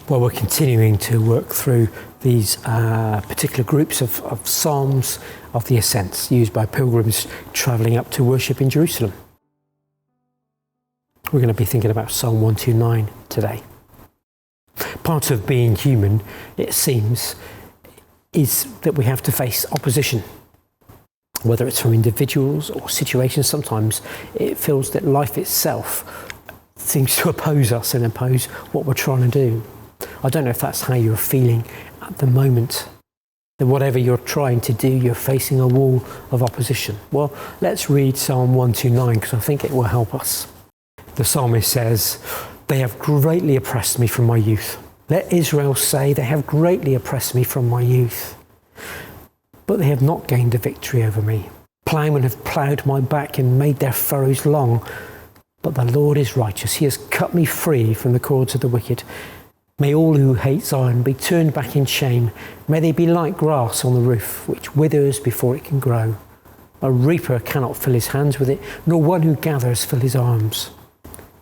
Well, we're continuing to work through these particular groups of psalms of the ascents used by pilgrims travelling up to worship in Jerusalem. We're going to be thinking about Psalm 129 today. Part of being human, it seems, is that we have to face opposition. Whether it's from individuals or situations, sometimes it feels that life itself seems to oppose us and oppose what we're trying to do. I don't know if that's how you're feeling at the moment. That whatever you're trying to do, you're facing a wall of opposition. Well, let's read Psalm 129 because I think it will help us. The psalmist says, "They have greatly oppressed me from my youth. Let Israel say, they have greatly oppressed me from my youth. But they have not gained a victory over me. Plowmen have ploughed my back and made their furrows long. But the Lord is righteous. He has cut me free from the cords of the wicked. May all who hate Zion be turned back in shame. May they be like grass on the roof, which withers before it can grow. A reaper cannot fill his hands with it, nor one who gathers fill his arms.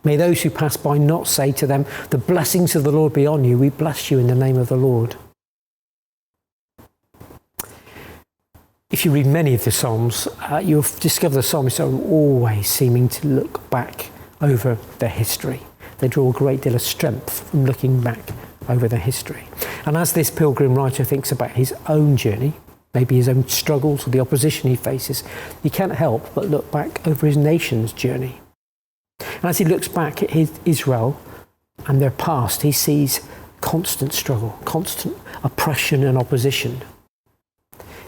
May those who pass by not say to them, the blessings of the Lord be on you. We bless you in the name of the Lord." If you read many of the Psalms, you'll discover the psalmists are always seeming to look back over their history. They draw a great deal of strength from looking back over their history. And as this pilgrim writer thinks about his own journey, maybe his own struggles or the opposition he faces, he can't help but look back over his nation's journey. And as he looks back at Israel and their past, he sees constant struggle, constant oppression and opposition.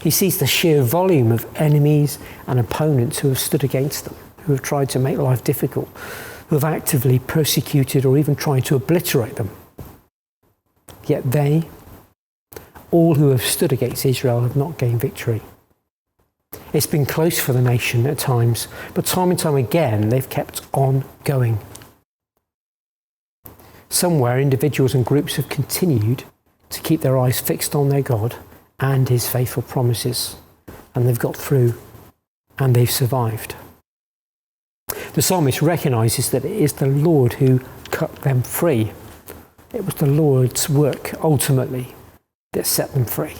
He sees the sheer volume of enemies and opponents who have stood against them, who have tried to make life difficult, who have actively persecuted or even tried to obliterate them. Yet they, all who have stood against Israel, have not gained victory. It's been close for the nation at times, but time and time again, they've kept on going. Somewhere, individuals and groups have continued to keep their eyes fixed on their God and his faithful promises, and they've got through and they've survived. The psalmist recognises that it is the Lord who cut them free. It was the Lord's work ultimately that set them free.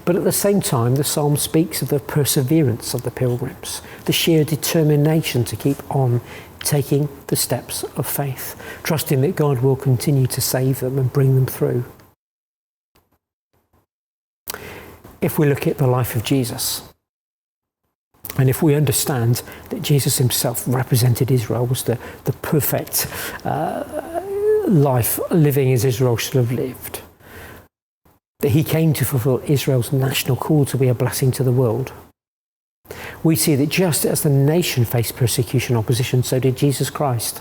But at the same time, the psalm speaks of the perseverance of the pilgrims, the sheer determination to keep on taking the steps of faith, trusting that God will continue to save them and bring them through. If we look at the life of Jesus, and if we understand that Jesus himself represented Israel, was the perfect life living as Israel should have lived, that he came to fulfill Israel's national call to be a blessing to the world, we see that just as the nation faced persecution and opposition, so did Jesus Christ.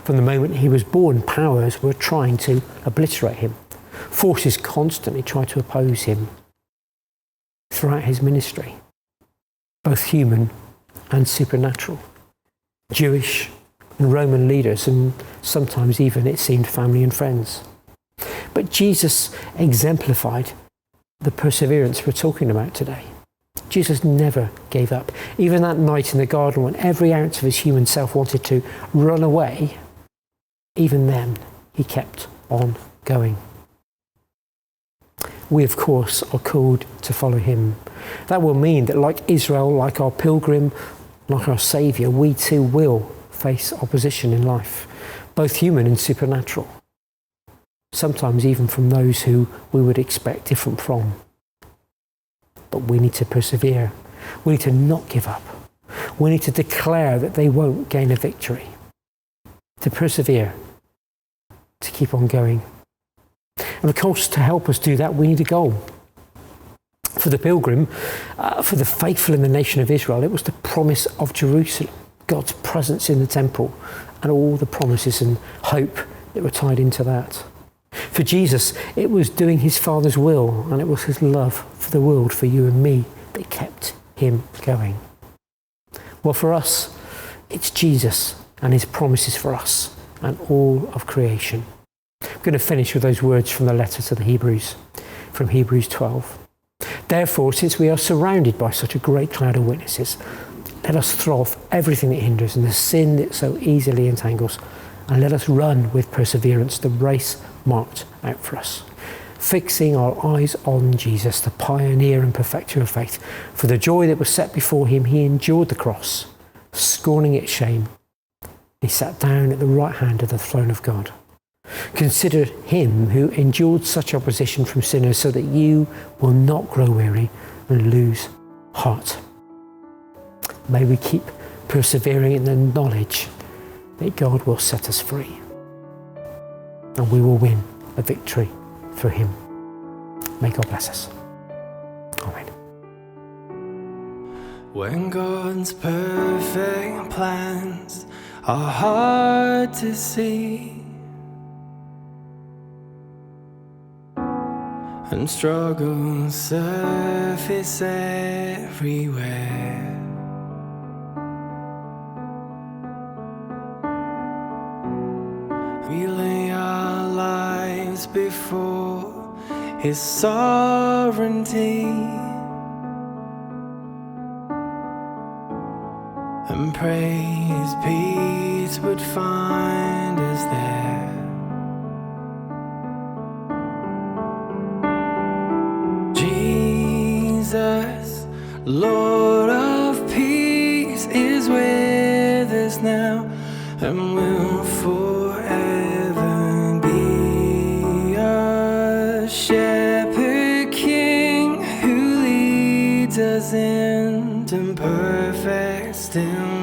From the moment he was born, powers were trying to obliterate him. Forces constantly tried to oppose him throughout his ministry, both human and supernatural. Jewish and Roman leaders, and sometimes even, it seemed, family and friends. But Jesus exemplified the perseverance we're talking about today. Jesus never gave up. Even that night in the garden when every ounce of his human self wanted to run away, even then he kept on going. We, of course, are called to follow him. That will mean that like Israel, like our pilgrim, like our Saviour, we too will face opposition in life, both human and supernatural. Sometimes even from those who we would expect different from. But we need to persevere. We need to not give up. We need to declare that they won't gain a victory. To persevere, to keep on going. And of course, to help us do that, we need a goal. For the pilgrim, for the faithful in the nation of Israel, it was the promise of Jerusalem, God's presence in the temple, and all the promises and hope that were tied into that. For Jesus, it was doing his Father's will, and it was his love for the world, for you and me, that kept him going. Well, for us, it's Jesus and his promises for us and all of creation. I'm going to finish with those words from the letter to the Hebrews, from Hebrews 12. Therefore, since we are surrounded by such a great cloud of witnesses, let us throw off everything that hinders and the sin that so easily entangles, and let us run with perseverance the race marked out for us, fixing our eyes on Jesus, the pioneer and perfecter of faith. For the joy that was set before him, he endured the cross, scorning its shame. He sat down at the right hand of the throne of God. Consider him who endured such opposition from sinners, so that you will not grow weary and lose heart. May we keep persevering in the knowledge that God will set us free, and we will win a victory through him. May God bless us. Amen. When God's perfect plans are hard to see, and struggles surface everywhere, we lay our lives before his sovereignty and pray his peace would find us there. Jesus, Lord of peace, is with us now and will forever be a shepherd king who leads us into perfect stillness.